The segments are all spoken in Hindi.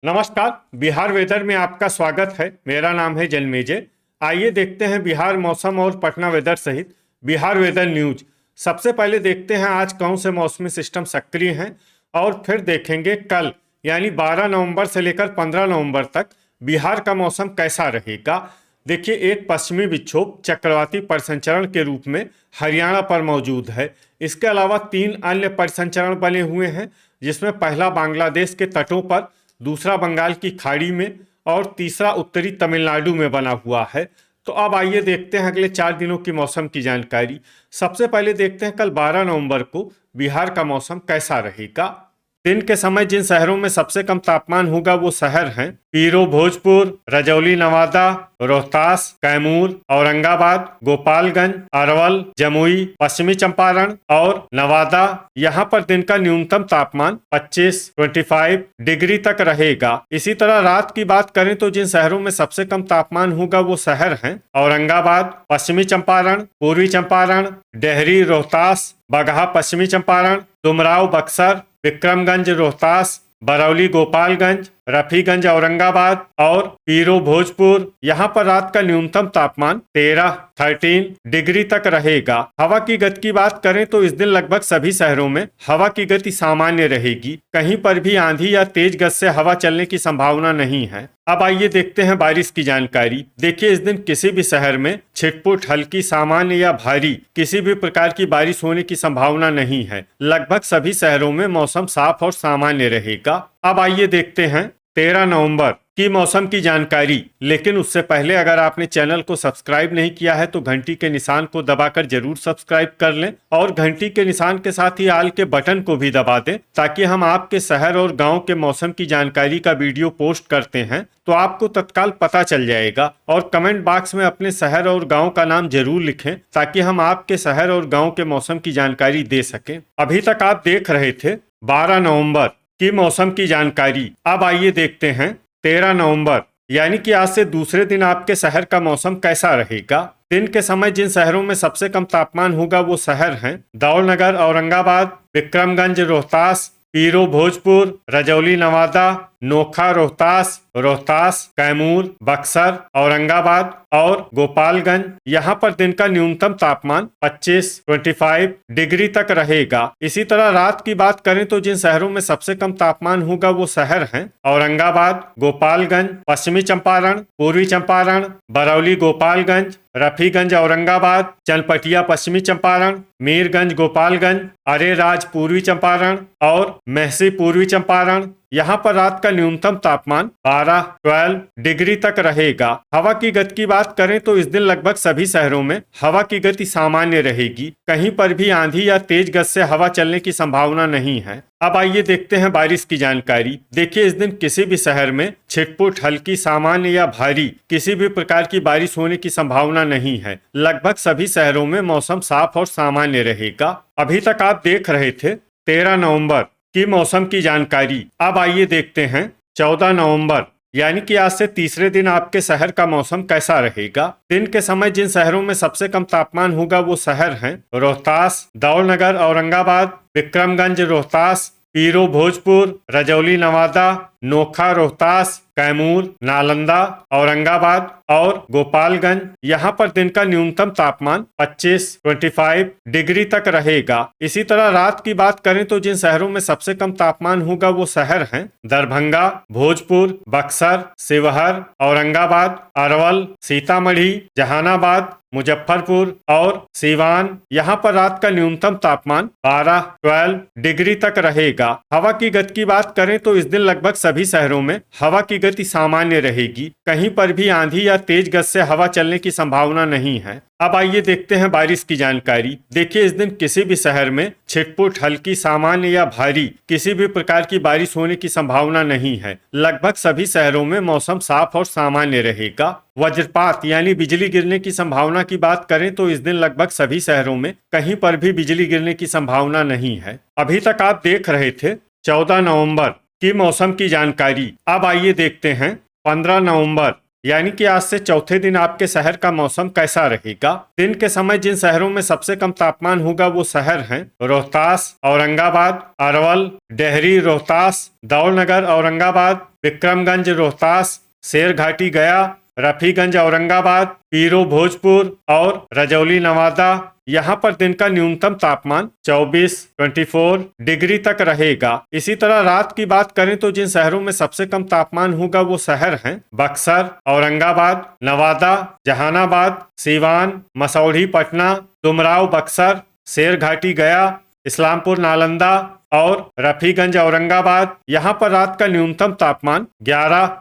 नमस्कार। बिहार वेदर में आपका स्वागत है। मेरा नाम है जन्मेजय। आइए देखते हैं बिहार मौसम और पटना वेदर सहित बिहार वेदर न्यूज। सबसे पहले देखते हैं आज कौन से मौसमी सिस्टम सक्रिय हैं और फिर देखेंगे कल यानी 12 नवंबर से लेकर 15 नवंबर तक बिहार का मौसम कैसा रहेगा। देखिए, एक पश्चिमी विक्षोभ चक्रवाती परिसंचरण के रूप में हरियाणा पर मौजूद है। इसके अलावा 3 अन्य परिसंचरण बने हुए हैं, जिसमें पहला बांग्लादेश के तटों पर, दूसरा बंगाल की खाड़ी में और तीसरा उत्तरी तमिलनाडु में बना हुआ है। तो अब आइए देखते हैं अगले 4 दिनों की मौसम की जानकारी। सबसे पहले देखते हैं कल 12 नवंबर को बिहार का मौसम कैसा रहेगा। दिन के समय जिन शहरों में सबसे कम तापमान होगा वो शहर हैं पीरो, भोजपुर, रजौली, नवादा, रोहतास, कैमूर, औरंगाबाद, गोपालगंज, अरवल, जमुई, पश्चिमी चंपारण और नवादा। यहाँ पर दिन का न्यूनतम तापमान 25 डिग्री तक रहेगा। इसी तरह रात की बात करें तो जिन शहरों में सबसे कम तापमान होगा वो शहर हैं औरंगाबाद, पश्चिमी चंपारण, पूर्वी चंपारण, डेहरी, रोहतास, बगहा, पश्चिमी चंपारण, डुमराव, बक्सर, विक्रमगंज, रोहतास, बरौली, गोपालगंज, रफीगंज, औरंगाबाद और पीरो, भोजपुर। यहाँ पर रात का न्यूनतम तापमान 13 डिग्री तक रहेगा। हवा की गति की बात करें तो इस दिन लगभग सभी शहरों में हवा की गति सामान्य रहेगी। कहीं पर भी आंधी या तेज गति से हवा चलने की संभावना नहीं है। अब आइए देखते हैं बारिश की जानकारी। देखिए, इस दिन किसी भी शहर में छिटपुट, हल्की, सामान्य या भारी किसी भी प्रकार की बारिश होने की संभावना नहीं है। लगभग सभी शहरों में मौसम साफ और सामान्य रहेगा। अब आइए देखते हैं 13 नवंबर की मौसम की जानकारी। लेकिन उससे पहले अगर आपने चैनल को सब्सक्राइब नहीं किया है तो घंटी के निशान को दबाकर जरूर सब्सक्राइब कर लें और घंटी के निशान के साथ ही आल के बटन को भी दबा दें, ताकि हम आपके शहर और गांव के मौसम की जानकारी का वीडियो पोस्ट करते हैं तो आपको तत्काल पता चल जाएगा। और कमेंट बॉक्स में अपने शहर और गाँव का नाम जरूर लिखें, ताकि हम आपके शहर और गाँव के मौसम की जानकारी दे सकें। अभी तक आप देख रहे थे 12 नवंबर की मौसम की जानकारी। अब आइए देखते हैं 13 नवंबर यानी कि आज से दूसरे दिन आपके शहर का मौसम कैसा रहेगा। दिन के समय जिन शहरों में सबसे कम तापमान होगा वो शहर हैं दौलनगर, औरंगाबाद, विक्रमगंज, रोहतास, पीरो, भोजपुर, रजौली, नवादा, नोखा, रोहतास, कैमूर, बक्सर, औरंगाबाद और गोपालगंज। यहाँ पर दिन का न्यूनतम तापमान 25 डिग्री तक रहेगा। इसी तरह रात की बात करें तो जिन शहरों में सबसे कम तापमान होगा वो शहर हैं औरंगाबाद, गोपालगंज, पश्चिमी चंपारण, पूर्वी चंपारण, बरौली, गोपालगंज, रफीगंज, औरंगाबाद, चनपटिया, पश्चिमी चंपारण, मीरगंज, गोपालगंज, अरेराज, पूर्वी चंपारण और महसी, पूर्वी चंपारण। यहाँ पर रात का न्यूनतम तापमान 12 डिग्री तक रहेगा। हवा की गति की बात करें तो इस दिन लगभग सभी शहरों में हवा की गति सामान्य रहेगी। कहीं पर भी आंधी या तेज गति से हवा चलने की संभावना नहीं है। अब आइए देखते हैं बारिश की जानकारी। देखिए, इस दिन किसी भी शहर में छिटपुट, हल्की, सामान्य या भारी किसी भी प्रकार की बारिश होने की संभावना नहीं है। लगभग सभी शहरों में मौसम साफ और सामान्य रहेगा। अभी तक आप देख रहे थे 13 नवंबर की मौसम की जानकारी। अब आइए देखते हैं 14 नवंबर यानी कि आज से तीसरे दिन आपके शहर का मौसम कैसा रहेगा। दिन के समय जिन शहरों में सबसे कम तापमान होगा वो शहर हैं रोहतास, दौलनगर, औरंगाबाद, विक्रमगंज, रोहतास, पीरो, भोजपुर, रजौली, नवादा, नोखा, रोहतास, कैमूर, नालंदा, औरंगाबाद और गोपालगंज। यहाँ पर दिन का न्यूनतम तापमान 25 डिग्री तक रहेगा। इसी तरह रात की बात करें तो जिन शहरों में सबसे कम तापमान होगा वो शहर हैं दरभंगा, भोजपुर, बक्सर, शिवहर, औरंगाबाद, अरवल, सीतामढ़ी, जहानाबाद, मुजफ्फरपुर और सीवान। यहाँ पर रात का न्यूनतम तापमान 12 डिग्री तक रहेगा। हवा की गति की बात करें तो इस दिन लगभग सभी शहरों में हवा की गति सामान्य रहेगी। कहीं पर भी आंधी या तेज गति से हवा चलने की संभावना नहीं है। अब आइए देखते हैं बारिश की जानकारी। देखिए, इस दिन किसी भी शहर में छिटपुट, हल्की, सामान्य या भारी किसी भी प्रकार की बारिश होने की संभावना नहीं है। लगभग सभी शहरों में मौसम साफ और सामान्य रहेगा। वज्रपात यानी बिजली गिरने की संभावना की बात करें तो इस दिन लगभग सभी शहरों में कहीं पर भी बिजली गिरने की संभावना नहीं है। अभी तक आप देख रहे थे 14 नवंबर की मौसम की जानकारी। अब आइए देखते हैं 15 नवंबर यानी कि आज से चौथे दिन आपके शहर का मौसम कैसा रहेगा। दिन के समय जिन शहरों में सबसे कम तापमान होगा वो शहर हैं रोहतास, औरंगाबाद, अरवल, डेहरी, रोहतास, दौलनगर, औरंगाबाद, विक्रमगंज, रोहतास, शेरघाटी, गया, रफीगंज, औरंगाबाद, पीरो, भोजपुर और रजौली, नवादा। यहाँ पर दिन का न्यूनतम तापमान 24 डिग्री तक रहेगा। इसी तरह रात की बात करें तो जिन शहरों में सबसे कम तापमान होगा वो शहर हैं बक्सर, औरंगाबाद, नवादा, जहानाबाद, सीवान, मसौढ़ी, पटना, डुमराव, बक्सर, शेरघाटी, गया, इस्लामपुर, नालंदा और रफीगंज, औरंगाबाद। यहाँ पर रात का न्यूनतम तापमान 11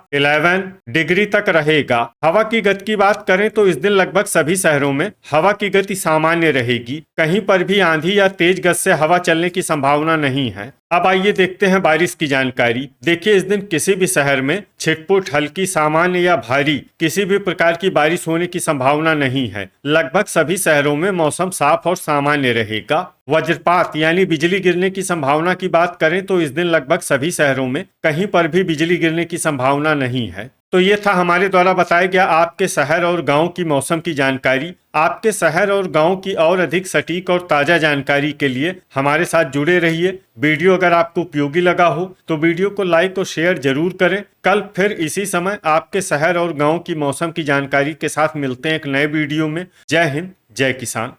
डिग्री तक रहेगा। हवा की गति की बात करें तो इस दिन लगभग सभी शहरों में हवा की गति सामान्य रहेगी। कहीं पर भी आंधी या तेज गति से हवा चलने की संभावना नहीं है। अब आइए देखते हैं बारिश की जानकारी। देखिए, इस दिन किसी भी शहर में छिटपुट, हल्की, सामान्य या भारी किसी भी प्रकार की बारिश होने की संभावना नहीं है। लगभग सभी शहरों में मौसम साफ और सामान्य रहेगा। वज्रपात यानी बिजली गिरने की संभावना की बात करें तो इस दिन लगभग सभी शहरों में कहीं पर भी बिजली गिरने की संभावना नहीं है। तो ये था हमारे द्वारा बताया गया आपके शहर और गांव की मौसम की जानकारी। आपके शहर और गांव की और अधिक सटीक और ताजा जानकारी के लिए हमारे साथ जुड़े रहिए। वीडियो अगर आपको उपयोगी लगा हो तो वीडियो को लाइक और शेयर जरूर करें। कल फिर इसी समय आपके शहर और गांव की मौसम की जानकारी के साथ मिलते हैं एक नए वीडियो में। जय हिंद, जय किसान।